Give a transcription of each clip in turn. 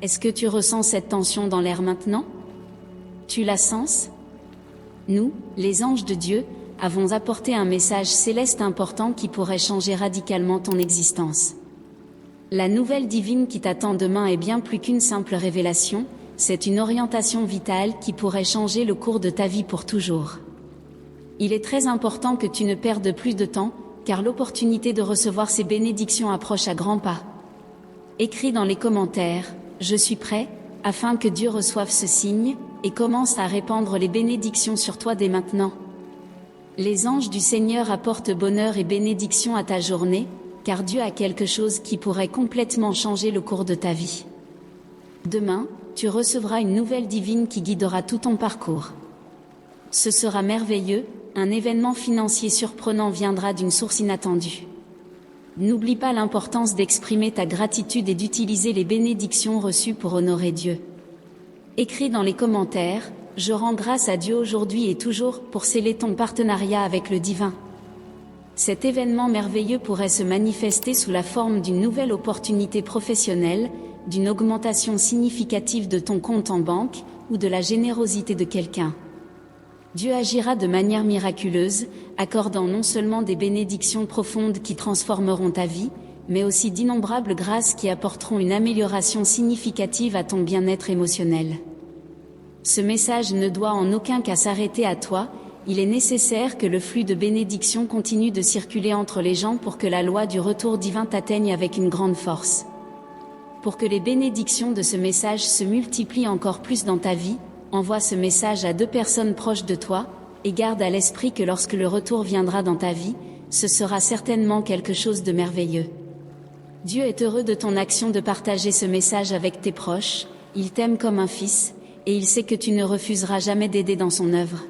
Est-ce que tu ressens cette tension dans l'air maintenant? Tu la sens? Nous, les anges de Dieu, avons apporté un message céleste important qui pourrait changer radicalement ton existence. La nouvelle divine qui t'attend demain est bien plus qu'une simple révélation, c'est une orientation vitale qui pourrait changer le cours de ta vie pour toujours. Il est très important que tu ne perdes plus de temps, car l'opportunité de recevoir ces bénédictions approche à grands pas. Écris dans les commentaires « Je suis prêt » afin que Dieu reçoive ce signe, et commence à répandre les bénédictions sur toi dès maintenant. Les anges du Seigneur apportent bonheur et bénédiction à ta journée, car Dieu a quelque chose qui pourrait complètement changer le cours de ta vie. Demain, tu recevras une nouvelle divine qui guidera tout ton parcours. Ce sera merveilleux, un événement financier surprenant viendra d'une source inattendue. N'oublie pas l'importance d'exprimer ta gratitude et d'utiliser les bénédictions reçues pour honorer Dieu. Écris dans les commentaires « Je rends grâce à Dieu aujourd'hui et toujours » pour sceller ton partenariat avec le divin. Cet événement merveilleux pourrait se manifester sous la forme d'une nouvelle opportunité professionnelle, d'une augmentation significative de ton compte en banque, ou de la générosité de quelqu'un. Dieu agira de manière miraculeuse, accordant non seulement des bénédictions profondes qui transformeront ta vie, mais aussi d'innombrables grâces qui apporteront une amélioration significative à ton bien-être émotionnel. Ce message ne doit en aucun cas s'arrêter à toi, il est nécessaire que le flux de bénédictions continue de circuler entre les gens pour que la loi du retour divin t'atteigne avec une grande force. Pour que les bénédictions de ce message se multiplient encore plus dans ta vie, envoie ce message à 2 personnes proches de toi, et garde à l'esprit que lorsque le retour viendra dans ta vie, ce sera certainement quelque chose de merveilleux. Dieu est heureux de ton action de partager ce message avec tes proches, il t'aime comme un fils, et il sait que tu ne refuseras jamais d'aider dans son œuvre.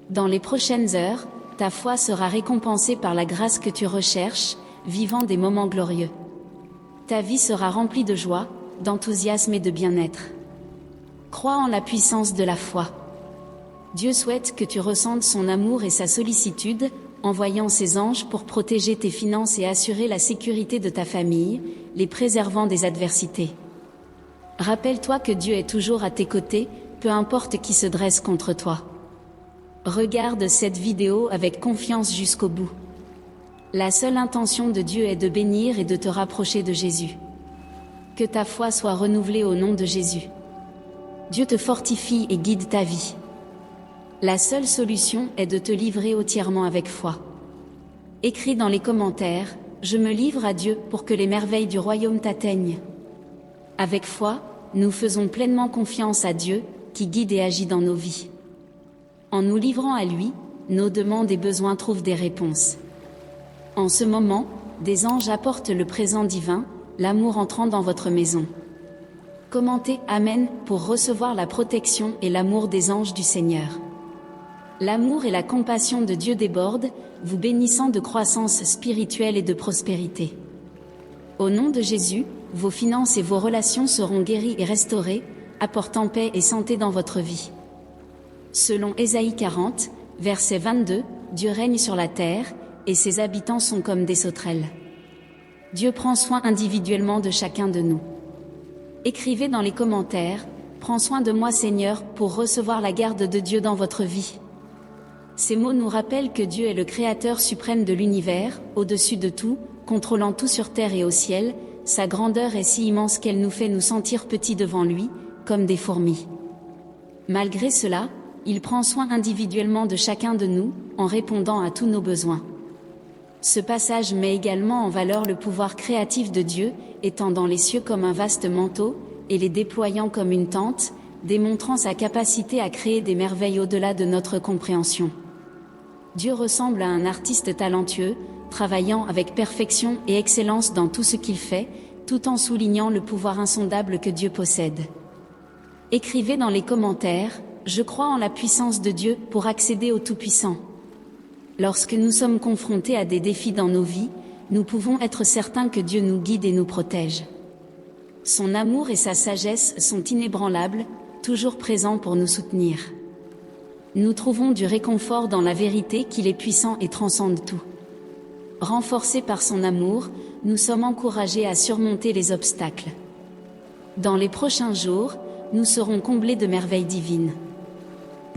Dans les prochaines heures, ta foi sera récompensée par la grâce que tu recherches, vivant des moments glorieux. Ta vie sera remplie de joie, d'enthousiasme et de bien-être. Crois en la puissance de la foi. Dieu souhaite que tu ressentes son amour et sa sollicitude, envoyant ses anges pour protéger tes finances et assurer la sécurité de ta famille, les préservant des adversités. Rappelle-toi que Dieu est toujours à tes côtés, peu importe qui se dresse contre toi. Regarde cette vidéo avec confiance jusqu'au bout. La seule intention de Dieu est de bénir et de te rapprocher de Jésus. Que ta foi soit renouvelée au nom de Jésus. Dieu te fortifie et guide ta vie. La seule solution est de te livrer entièrement avec foi. Écris dans les commentaires « Je me livre à Dieu pour que les merveilles du royaume t'atteignent ». Avec foi, nous faisons pleinement confiance à Dieu, qui guide et agit dans nos vies. En nous livrant à lui, nos demandes et besoins trouvent des réponses. En ce moment, des anges apportent le présent divin, l'amour entrant dans votre maison. Commentez « Amen » pour recevoir la protection et l'amour des anges du Seigneur. L'amour et la compassion de Dieu débordent, vous bénissant de croissance spirituelle et de prospérité. Au nom de Jésus, vos finances et vos relations seront guéries et restaurées, apportant paix et santé dans votre vie. Selon Ésaïe 40, verset 22, Dieu règne sur la terre, et ses habitants sont comme des sauterelles. Dieu prend soin individuellement de chacun de nous. Écrivez dans les commentaires « Prends soin de moi Seigneur » pour recevoir la garde de Dieu dans votre vie. Ces mots nous rappellent que Dieu est le Créateur suprême de l'univers, au-dessus de tout, contrôlant tout sur terre et au ciel, sa grandeur est si immense qu'elle nous fait nous sentir petits devant lui, comme des fourmis. Malgré cela, il prend soin individuellement de chacun de nous, en répondant à tous nos besoins. Ce passage met également en valeur le pouvoir créatif de Dieu, étendant les cieux comme un vaste manteau, et les déployant comme une tente, démontrant sa capacité à créer des merveilles au-delà de notre compréhension. Dieu ressemble à un artiste talentueux, travaillant avec perfection et excellence dans tout ce qu'il fait, tout en soulignant le pouvoir insondable que Dieu possède. Écrivez dans les commentaires « Je crois en la puissance de Dieu pour accéder au Tout-Puissant ». Lorsque nous sommes confrontés à des défis dans nos vies, nous pouvons être certains que Dieu nous guide et nous protège. Son amour et sa sagesse sont inébranlables, toujours présents pour nous soutenir. Nous trouvons du réconfort dans la vérité qu'il est puissant et transcende tout. Renforcés par son amour, nous sommes encouragés à surmonter les obstacles. Dans les prochains jours, nous serons comblés de merveilles divines.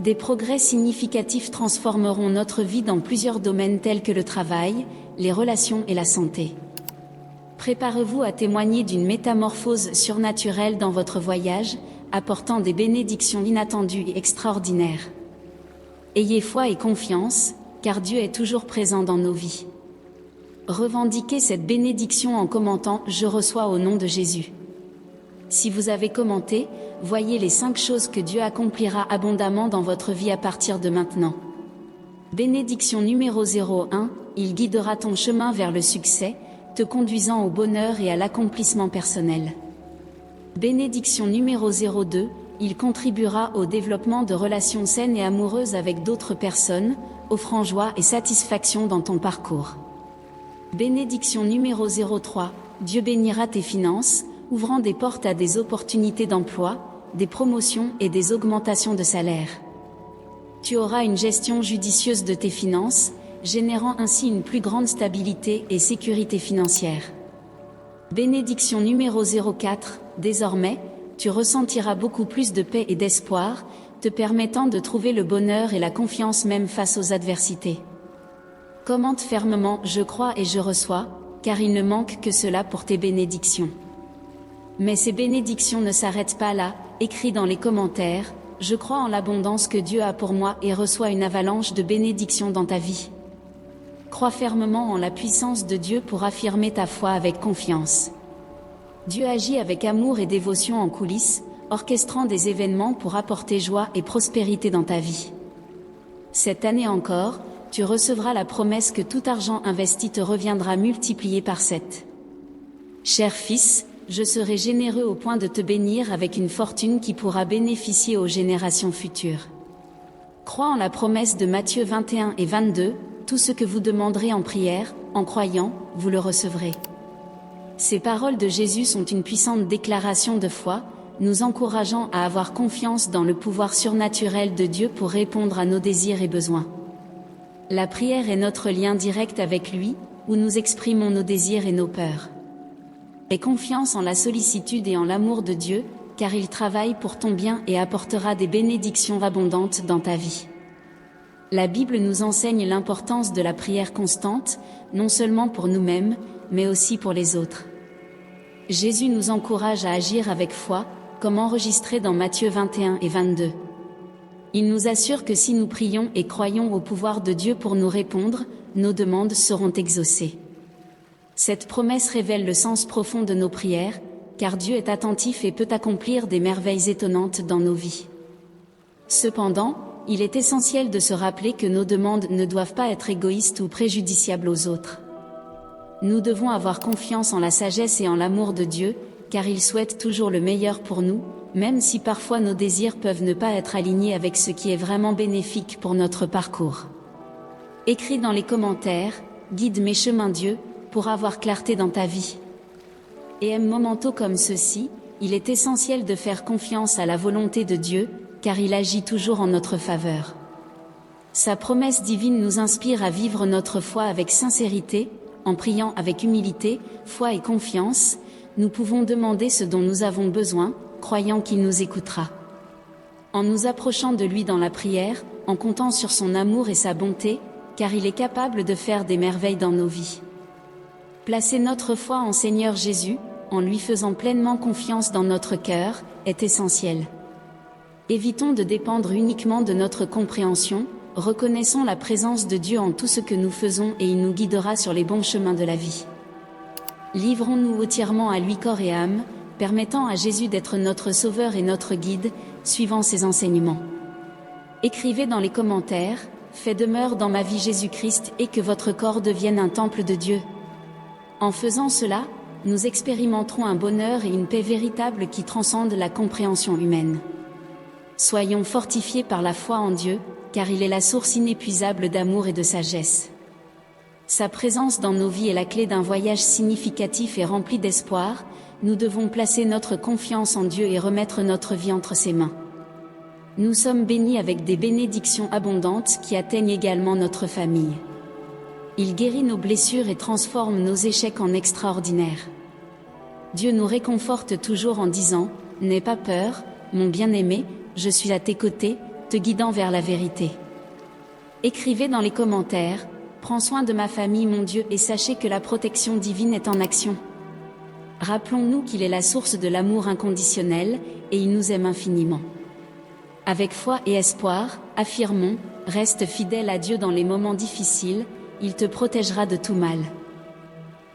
Des progrès significatifs transformeront notre vie dans plusieurs domaines tels que le travail, les relations et la santé. Préparez-vous à témoigner d'une métamorphose surnaturelle dans votre voyage, apportant des bénédictions inattendues et extraordinaires. Ayez foi et confiance, car Dieu est toujours présent dans nos vies. Revendiquez cette bénédiction en commentant « Je reçois au nom de Jésus ». Si vous avez commenté, voyez les 5 choses que Dieu accomplira abondamment dans votre vie à partir de maintenant. Bénédiction numéro 01, il guidera ton chemin vers le succès, te conduisant au bonheur et à l'accomplissement personnel. Bénédiction numéro 02, il contribuera au développement de relations saines et amoureuses avec d'autres personnes, offrant joie et satisfaction dans ton parcours. Bénédiction numéro 03, Dieu bénira tes finances, ouvrant des portes à des opportunités d'emploi, des promotions et des augmentations de salaire. Tu auras une gestion judicieuse de tes finances, générant ainsi une plus grande stabilité et sécurité financière. Bénédiction numéro 04, désormais, tu ressentiras beaucoup plus de paix et d'espoir, te permettant de trouver le bonheur et la confiance même face aux adversités. Commente fermement « Je crois et je reçois », car il ne manque que cela pour tes bénédictions. Mais ces bénédictions ne s'arrêtent pas là, écris dans les commentaires « Je crois en l'abondance que Dieu a pour moi et reçois une avalanche de bénédictions dans ta vie ». Crois fermement en la puissance de Dieu pour affirmer ta foi avec confiance. Dieu agit avec amour et dévotion en coulisses, orchestrant des événements pour apporter joie et prospérité dans ta vie. Cette année encore, tu recevras la promesse que tout argent investi te reviendra multiplié par 7. Cher fils, je serai généreux au point de te bénir avec une fortune qui pourra bénéficier aux générations futures. Crois en la promesse de Matthieu 21 et 22, tout ce que vous demanderez en prière, en croyant, vous le recevrez. Ces paroles de Jésus sont une puissante déclaration de foi, nous encourageant à avoir confiance dans le pouvoir surnaturel de Dieu pour répondre à nos désirs et besoins. La prière est notre lien direct avec lui, où nous exprimons nos désirs et nos peurs. Aie confiance en la sollicitude et en l'amour de Dieu, car il travaille pour ton bien et apportera des bénédictions abondantes dans ta vie. La Bible nous enseigne l'importance de la prière constante, non seulement pour nous-mêmes, mais aussi pour les autres. Jésus nous encourage à agir avec foi, comme enregistré dans Matthieu 21 et 22. Il nous assure que si nous prions et croyons au pouvoir de Dieu pour nous répondre, nos demandes seront exaucées. Cette promesse révèle le sens profond de nos prières, car Dieu est attentif et peut accomplir des merveilles étonnantes dans nos vies. Cependant, il est essentiel de se rappeler que nos demandes ne doivent pas être égoïstes ou préjudiciables aux autres. Nous devons avoir confiance en la sagesse et en l'amour de Dieu, car il souhaite toujours le meilleur pour nous, même si parfois nos désirs peuvent ne pas être alignés avec ce qui est vraiment bénéfique pour notre parcours. Écris dans les commentaires « Guide mes chemins Dieu » pour avoir clarté dans ta vie. Et un momento comme ceci, il est essentiel de faire confiance à la volonté de Dieu, car il agit toujours en notre faveur. Sa promesse divine nous inspire à vivre notre foi avec sincérité, en priant avec humilité, foi et confiance, nous pouvons demander ce dont nous avons besoin, croyant qu'il nous écoutera. En nous approchant de lui dans la prière, en comptant sur son amour et sa bonté, car il est capable de faire des merveilles dans nos vies. Placer notre foi en Seigneur Jésus, en lui faisant pleinement confiance dans notre cœur, est essentiel. Évitons de dépendre uniquement de notre compréhension, reconnaissons la présence de Dieu en tout ce que nous faisons et il nous guidera sur les bons chemins de la vie. Livrons-nous entièrement à lui corps et âme, permettant à Jésus d'être notre sauveur et notre guide, suivant ses enseignements. Écrivez dans les commentaires, « Fais demeure dans ma vie Jésus-Christ et que votre corps devienne un temple de Dieu ». En faisant cela, nous expérimenterons un bonheur et une paix véritable qui transcendent la compréhension humaine. Soyons fortifiés par la foi en Dieu, car il est la source inépuisable d'amour et de sagesse. Sa présence dans nos vies est la clé d'un voyage significatif et rempli d'espoir, nous devons placer notre confiance en Dieu et remettre notre vie entre ses mains. Nous sommes bénis avec des bénédictions abondantes qui atteignent également notre famille. Il guérit nos blessures et transforme nos échecs en extraordinaires. Dieu nous réconforte toujours en disant « N'aie pas peur, mon bien-aimé, je suis à tes côtés, te guidant vers la vérité. » Écrivez dans les commentaires « Prends soin de ma famille mon Dieu et sachez que la protection divine est en action. » Rappelons-nous qu'il est la source de l'amour inconditionnel, et il nous aime infiniment. Avec foi et espoir, affirmons, reste fidèle à Dieu dans les moments difficiles, il te protégera de tout mal.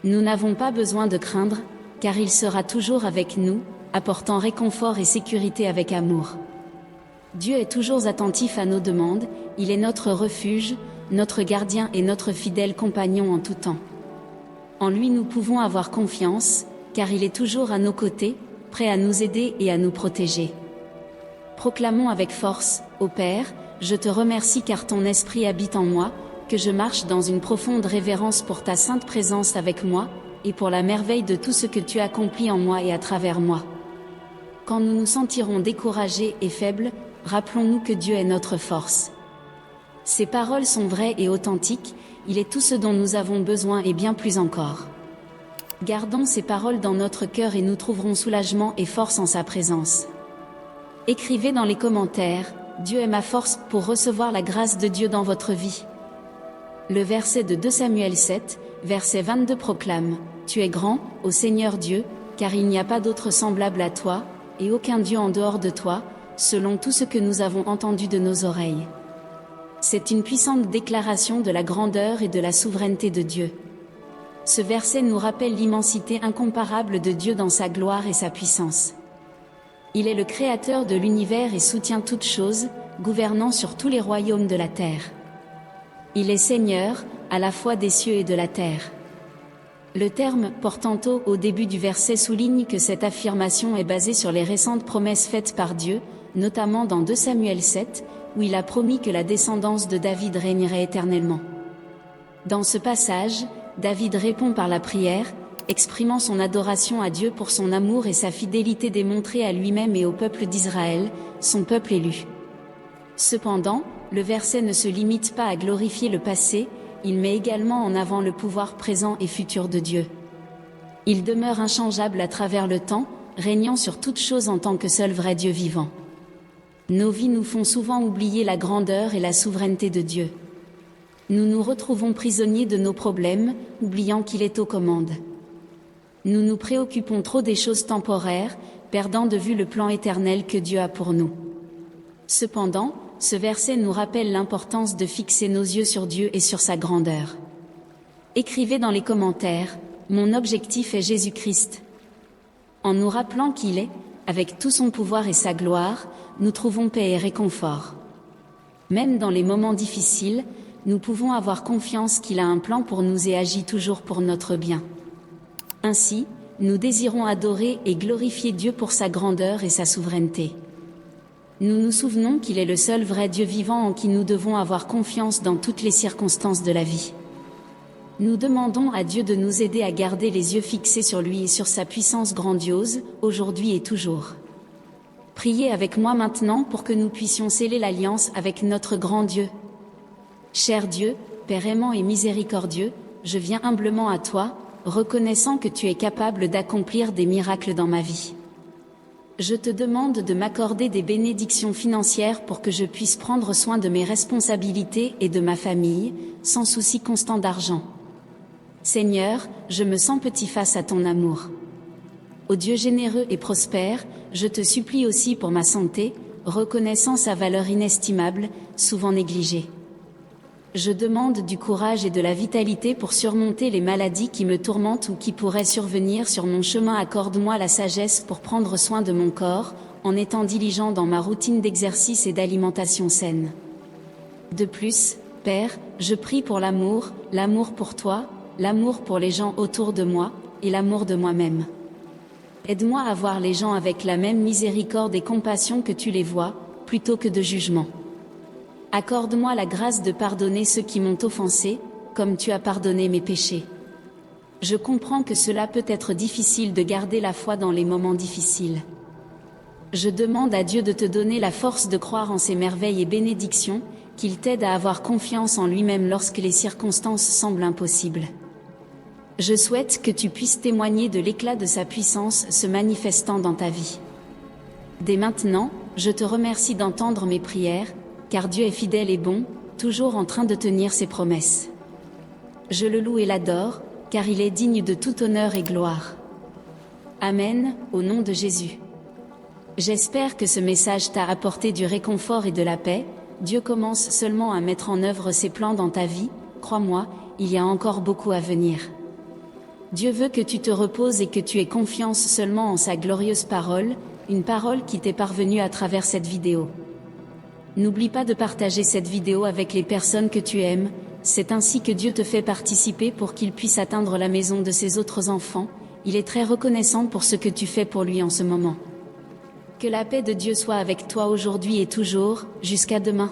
Nous n'avons pas besoin de craindre, car il sera toujours avec nous, apportant réconfort et sécurité avec amour. Dieu est toujours attentif à nos demandes, il est notre refuge, notre gardien et notre fidèle compagnon en tout temps. En lui nous pouvons avoir confiance, car il est toujours à nos côtés, prêt à nous aider et à nous protéger. Proclamons avec force, ô Père, je te remercie car ton esprit habite en moi, que je marche dans une profonde révérence pour ta sainte présence avec moi, et pour la merveille de tout ce que tu accomplis en moi et à travers moi. Quand nous nous sentirons découragés et faibles, rappelons-nous que Dieu est notre force. Ces paroles sont vraies et authentiques, il est tout ce dont nous avons besoin et bien plus encore. Gardons ces paroles dans notre cœur et nous trouverons soulagement et force en sa présence. Écrivez dans les commentaires, Dieu est ma force pour recevoir la grâce de Dieu dans votre vie. Le verset de 2 Samuel 7, verset 22 proclame, Tu es grand, ô Seigneur Dieu, car il n'y a pas d'autre semblable à toi, et aucun Dieu en dehors de toi, selon tout ce que nous avons entendu de nos oreilles. C'est une puissante déclaration de la grandeur et de la souveraineté de Dieu. Ce verset nous rappelle l'immensité incomparable de Dieu dans sa gloire et sa puissance. Il est le créateur de l'univers et soutient toutes choses, gouvernant sur tous les royaumes de la terre. Il est Seigneur, à la fois des cieux et de la terre. Le terme « portento » au début du verset souligne que cette affirmation est basée sur les récentes promesses faites par Dieu, notamment dans 2 Samuel 7, où il a promis que la descendance de David régnerait éternellement. Dans ce passage, David répond par la prière, exprimant son adoration à Dieu pour son amour et sa fidélité démontrée à lui-même et au peuple d'Israël, son peuple élu. Cependant, le verset ne se limite pas à glorifier le passé, il met également en avant le pouvoir présent et futur de Dieu. Il demeure inchangeable à travers le temps, régnant sur toutes choses en tant que seul vrai Dieu vivant. Nos vies nous font souvent oublier la grandeur et la souveraineté de Dieu. Nous nous retrouvons prisonniers de nos problèmes, oubliant qu'il est aux commandes. Nous nous préoccupons trop des choses temporaires, perdant de vue le plan éternel que Dieu a pour nous. Cependant, ce verset nous rappelle l'importance de fixer nos yeux sur Dieu et sur sa grandeur. Écrivez dans les commentaires, « Mon objectif est Jésus-Christ ». En nous rappelant qu'il est, avec tout son pouvoir et sa gloire, nous trouvons paix et réconfort. Même dans les moments difficiles, nous pouvons avoir confiance qu'il a un plan pour nous et agit toujours pour notre bien. Ainsi, nous désirons adorer et glorifier Dieu pour sa grandeur et sa souveraineté. Nous nous souvenons qu'il est le seul vrai Dieu vivant en qui nous devons avoir confiance dans toutes les circonstances de la vie. Nous demandons à Dieu de nous aider à garder les yeux fixés sur lui et sur sa puissance grandiose, aujourd'hui et toujours. Priez avec moi maintenant pour que nous puissions sceller l'alliance avec notre grand Dieu. Cher Dieu, Père aimant et miséricordieux, je viens humblement à toi, reconnaissant que tu es capable d'accomplir des miracles dans ma vie. Je te demande de m'accorder des bénédictions financières pour que je puisse prendre soin de mes responsabilités et de ma famille, sans souci constant d'argent. Seigneur, je me sens petit face à ton amour. Ô Dieu généreux et prospère, je te supplie aussi pour ma santé, reconnaissant sa valeur inestimable, souvent négligée. Je demande du courage et de la vitalité pour surmonter les maladies qui me tourmentent ou qui pourraient survenir sur mon chemin. Accorde-moi la sagesse pour prendre soin de mon corps, en étant diligent dans ma routine d'exercice et d'alimentation saine. De plus, Père, je prie pour l'amour pour toi, l'amour pour les gens autour de moi, et l'amour de moi-même. Aide-moi à voir les gens avec la même miséricorde et compassion que tu les vois, plutôt que de jugement. Accorde-moi la grâce de pardonner ceux qui m'ont offensé, comme tu as pardonné mes péchés. Je comprends que cela peut être difficile de garder la foi dans les moments difficiles. Je demande à Dieu de te donner la force de croire en ses merveilles et bénédictions, qu'il t'aide à avoir confiance en lui-même lorsque les circonstances semblent impossibles. Je souhaite que tu puisses témoigner de l'éclat de sa puissance se manifestant dans ta vie. Dès maintenant, je te remercie d'entendre mes prières, car Dieu est fidèle et bon, toujours en train de tenir ses promesses. Je le loue et l'adore, car il est digne de tout honneur et gloire. Amen, au nom de Jésus. J'espère que ce message t'a apporté du réconfort et de la paix. Dieu commence seulement à mettre en œuvre ses plans dans ta vie, crois-moi, il y a encore beaucoup à venir. Dieu veut que tu te reposes et que tu aies confiance seulement en sa glorieuse parole, une parole qui t'est parvenue à travers cette vidéo. N'oublie pas de partager cette vidéo avec les personnes que tu aimes, c'est ainsi que Dieu te fait participer pour qu'il puisse atteindre la maison de ses autres enfants. Il est très reconnaissant pour ce que tu fais pour lui en ce moment. Que la paix de Dieu soit avec toi aujourd'hui et toujours, jusqu'à demain.